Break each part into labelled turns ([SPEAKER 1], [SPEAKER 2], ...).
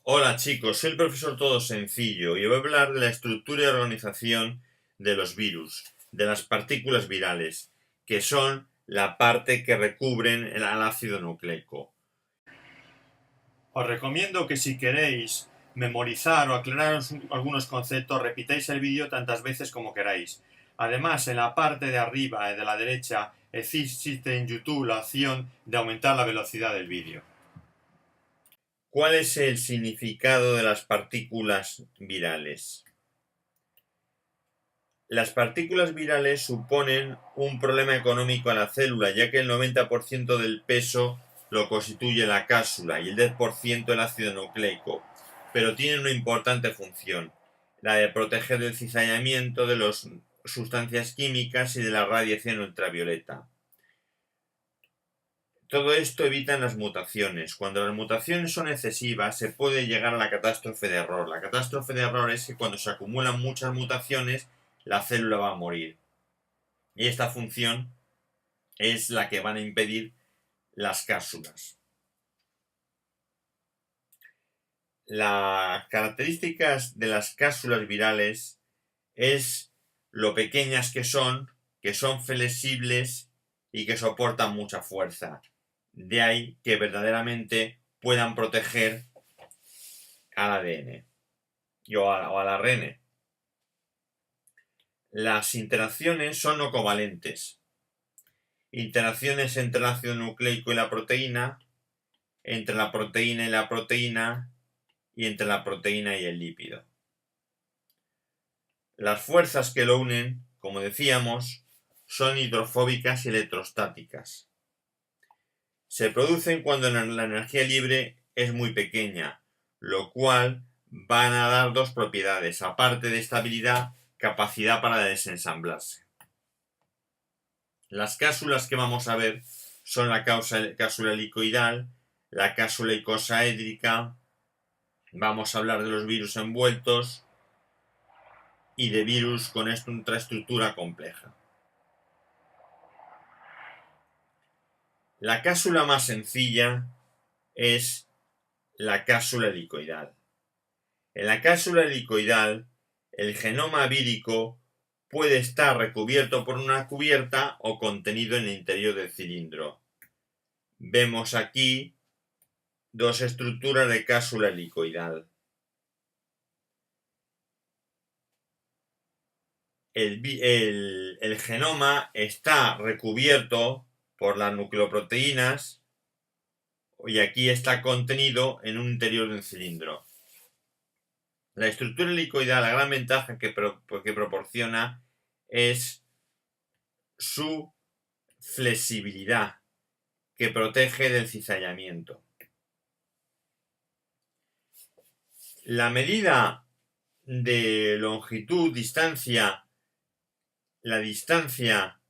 [SPEAKER 1] Hola chicos, soy el profesor Todo Sencillo y voy a hablar de la estructura y organización de los virus, de las partículas virales, que son la parte que recubren el ácido nucleico. Os recomiendo que si queréis memorizar o aclarar algunos conceptos, repitáis el vídeo tantas veces como queráis. Además, en la parte de arriba y de la derecha existe en YouTube la opción de aumentar la velocidad del vídeo. ¿Cuál es el significado de las partículas virales? Las partículas virales suponen un problema económico a la célula, ya que el 90% del peso lo constituye la cápsula y el 10% el ácido nucleico, pero tienen una importante función, la de proteger del cizallamiento de las sustancias químicas y de la radiación ultravioleta. Todo esto evita las mutaciones. Cuando las mutaciones son excesivas, se puede llegar a la catástrofe de error. La catástrofe de error es que cuando se acumulan muchas mutaciones, la célula va a morir. Y esta función es la que van a impedir las cápsulas. Las características de las cápsulas virales es lo pequeñas que son flexibles y que soportan mucha fuerza. De ahí que verdaderamente puedan proteger al ADN o al ARN. Las interacciones son no covalentes. Interacciones entre el ácido nucleico y la proteína, entre la proteína y la proteína y entre la proteína y el lípido. Las fuerzas que lo unen, como decíamos, son hidrofóbicas y electrostáticas. Se producen cuando la energía libre es muy pequeña, lo cual van a dar dos propiedades, aparte de estabilidad, capacidad para desensamblarse. Las cápsulas que vamos a ver son la cápsula helicoidal, la cápsula icosaédrica, vamos a hablar de los virus envueltos y de virus con otra estructura compleja. La cápsula más sencilla es la cápsula helicoidal. En la cápsula helicoidal, el genoma vírico puede estar recubierto por una cubierta o contenido en el interior del cilindro. Vemos aquí dos estructuras de cápsula helicoidal. El genoma está recubierto por las nucleoproteínas y aquí está contenido en un interior de un cilindro. La estructura helicoidal, la gran ventaja que proporciona es su flexibilidad, que protege del cizallamiento. La medida de longitud, distancia, la distancia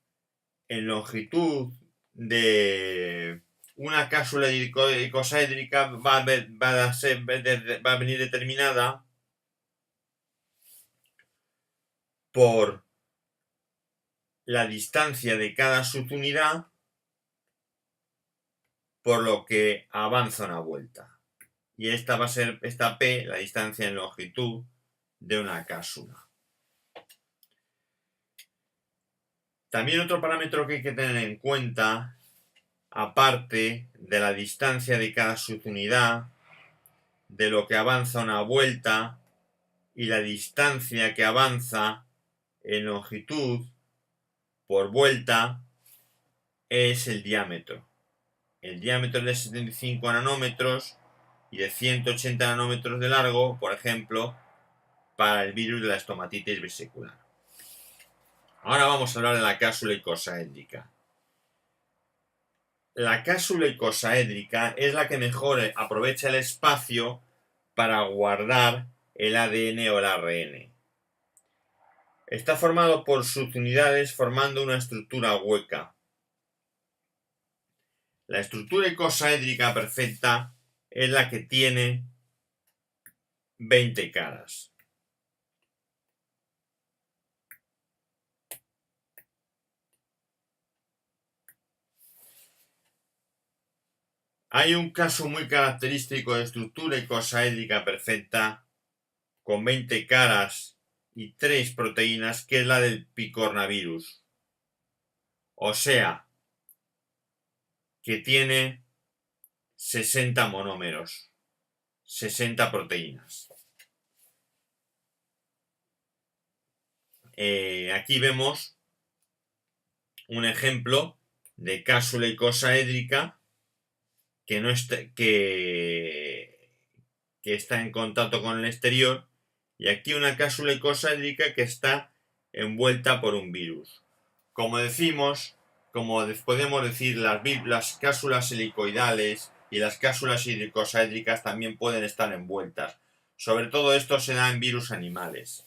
[SPEAKER 1] en longitud de una cápsula icosaédrica va a venir determinada por la distancia de cada subunidad por lo que avanza una vuelta. Y esta va a ser, esta P, la distancia en longitud de una cápsula. También otro parámetro que hay que tener en cuenta, aparte de la distancia de cada subunidad, de lo que avanza una vuelta y la distancia que avanza en longitud por vuelta, es el diámetro. El diámetro es de 75 nanómetros y de 180 nanómetros de largo, por ejemplo, para el virus de la estomatitis vesicular. Ahora vamos a hablar de la cápsula icosaédrica. La cápsula icosaédrica es la que mejor aprovecha el espacio para guardar el ADN o el ARN. Está formado por subunidades formando una estructura hueca. La estructura icosaédrica perfecta es la que tiene 20 caras. Hay un caso muy característico de estructura icosaédrica perfecta con 20 caras y 3 proteínas, que es la del picornavirus. O sea, que tiene 60 monómeros, 60 proteínas. Aquí vemos un ejemplo de cápsula icosaédrica que está en contacto con el exterior, y aquí una cápsula icosaédrica que está envuelta por un virus. Como podemos decir, las cápsulas helicoidales y las cápsulas icosaédricas también pueden estar envueltas. Sobre todo esto se da en virus animales.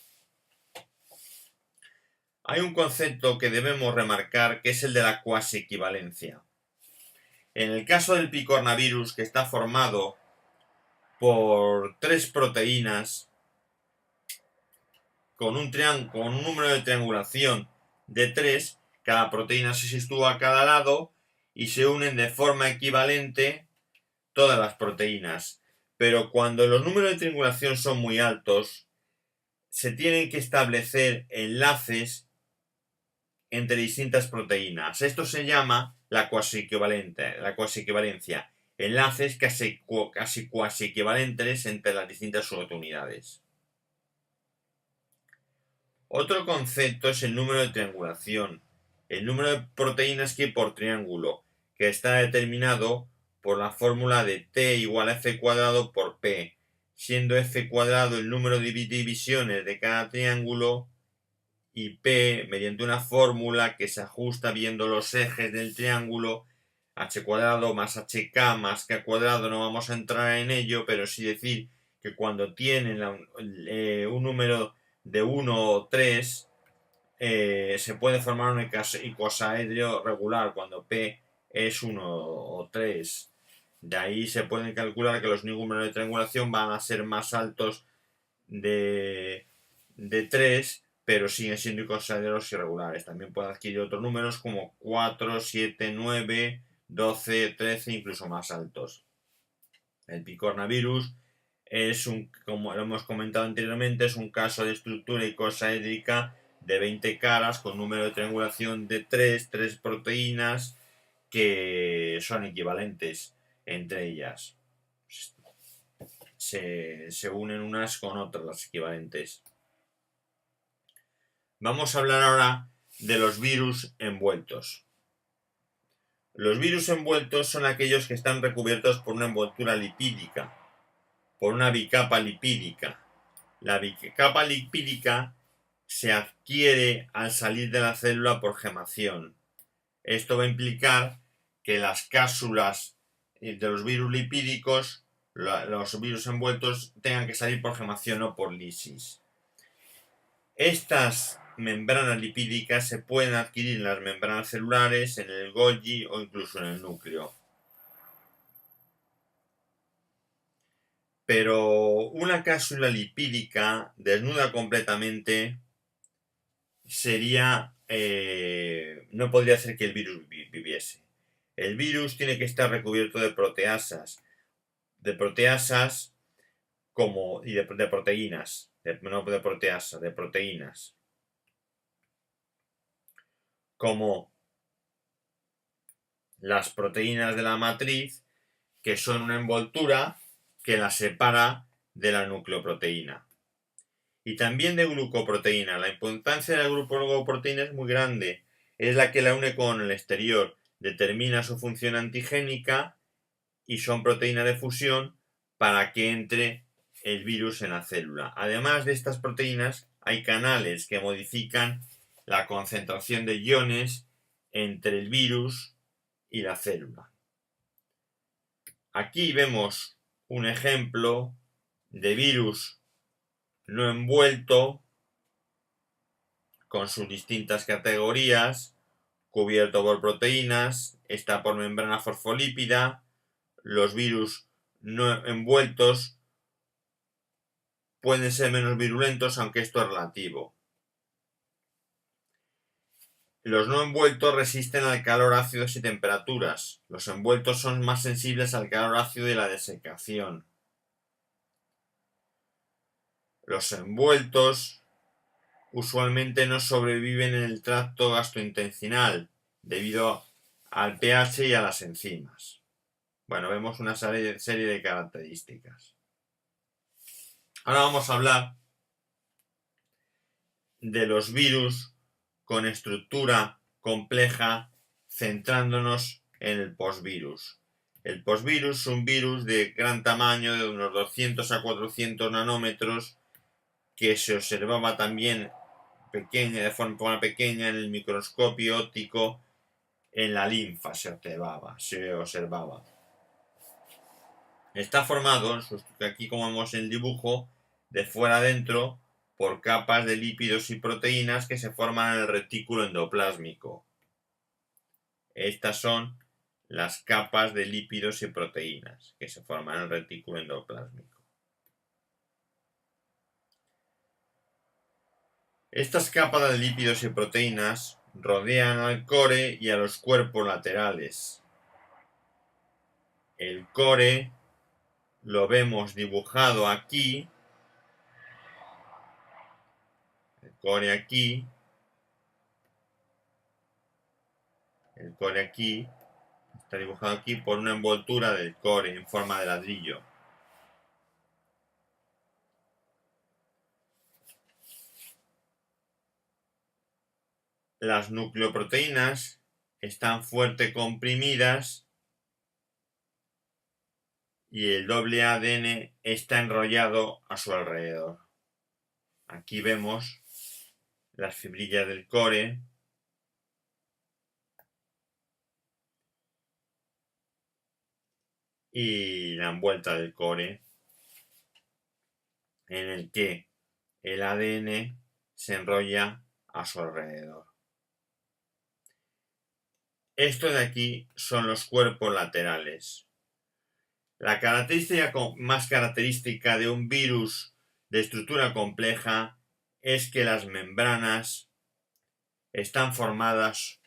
[SPEAKER 1] Hay un concepto que debemos remarcar, que es el de la cuasi equivalencia. En el caso del picornavirus, que está formado por 3 proteínas con un número de triangulación de 3, cada proteína se sitúa a cada lado y se unen de forma equivalente todas las proteínas. Pero cuando los números de triangulación son muy altos, se tienen que establecer enlaces entre distintas proteínas. Esto se llama la cuasi equivalencia. Enlaces casi cuasi equivalentes entre las distintas subunidades. Otro concepto es el número de triangulación, el número de proteínas que hay por triángulo, que está determinado por la fórmula de T igual a F cuadrado por P, siendo F cuadrado el número de divisiones de cada triángulo y P, mediante una fórmula que se ajusta viendo los ejes del triángulo, h cuadrado más hk más k cuadrado. No vamos a entrar en ello, pero sí decir que cuando tienen un número de 1 o 3, se puede formar un icosaedrio regular cuando P es 1 o 3. De ahí se puede calcular que los números de triangulación van a ser más altos de 3, pero siguen siendo icosaedros irregulares. También puede adquirir otros números como 4, 7, 9, 12, 13, incluso más altos. El picornavirus como lo hemos comentado anteriormente, es un caso de estructura icosaédrica de 20 caras con número de triangulación de 3 proteínas que son equivalentes entre ellas. Se unen unas con otras las equivalentes. Vamos a hablar ahora de los virus envueltos. Los virus envueltos son aquellos que están recubiertos por una envoltura lipídica, por una bicapa lipídica. La bicapa lipídica se adquiere al salir de la célula por gemación. Esto va a implicar que las cápsulas de los virus lipídicos, los virus envueltos, tengan que salir por gemación o por lisis. Estas membranas lipídicas se pueden adquirir en las membranas celulares, en el Golgi o incluso en el núcleo. Pero una cápsula lipídica desnuda completamente no podría hacer que el virus viviese. El virus tiene que estar recubierto de proteasas, de proteínas, como las proteínas de la matriz, que son una envoltura que la separa de la nucleoproteína. Y también de glucoproteína. La importancia de la glucoproteína es muy grande. Es la que la une con el exterior, determina su función antigénica y son proteínas de fusión para que entre el virus en la célula. Además de estas proteínas, hay canales que modifican la concentración de iones entre el virus y la célula. Aquí vemos un ejemplo de virus no envuelto con sus distintas categorías, cubierto por proteínas, está por membrana fosfolípida. Los virus no envueltos pueden ser menos virulentos, aunque esto es relativo. Los no envueltos resisten al calor, ácidos y temperaturas. Los envueltos son más sensibles al calor ácido y la desecación. Los envueltos usualmente no sobreviven en el tracto gastrointestinal debido al pH y a las enzimas. Bueno, vemos una serie de características. Ahora vamos a hablar de los virus con estructura compleja, centrándonos en el posvirus. El posvirus es un virus de gran tamaño, de unos 200 a 400 nanómetros, que se observaba también de forma pequeña en el microscopio óptico, en la linfa se observaba. Está formado, aquí como vemos en el dibujo, de fuera adentro, por capas de lípidos y proteínas que se forman en el retículo endoplásmico. Estas son las capas de lípidos y proteínas que se forman en el retículo endoplásmico. Estas capas de lípidos y proteínas rodean al core y a los cuerpos laterales. El core lo vemos dibujado aquí, el core aquí, el core aquí, está dibujado aquí por una envoltura del core en forma de ladrillo. Las nucleoproteínas están fuerte comprimidas y el doble ADN está enrollado a su alrededor. Aquí vemos las fibrillas del core y la envuelta del core, en el que el ADN se enrolla a su alrededor. Esto de aquí son los cuerpos laterales. La característica más característica de un virus de estructura compleja es que las membranas están formadas,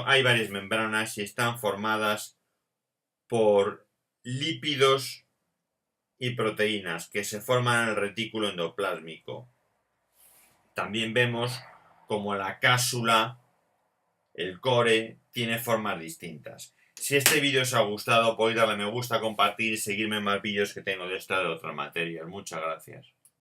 [SPEAKER 1] hay varias membranas y están formadas por lípidos y proteínas que se forman en el retículo endoplásmico. También vemos como la cápsula, el core, tiene formas distintas. Si este vídeo os ha gustado, podéis darle me gusta, compartir y seguirme en más vídeos que tengo de esta y de otras materias. Muchas gracias.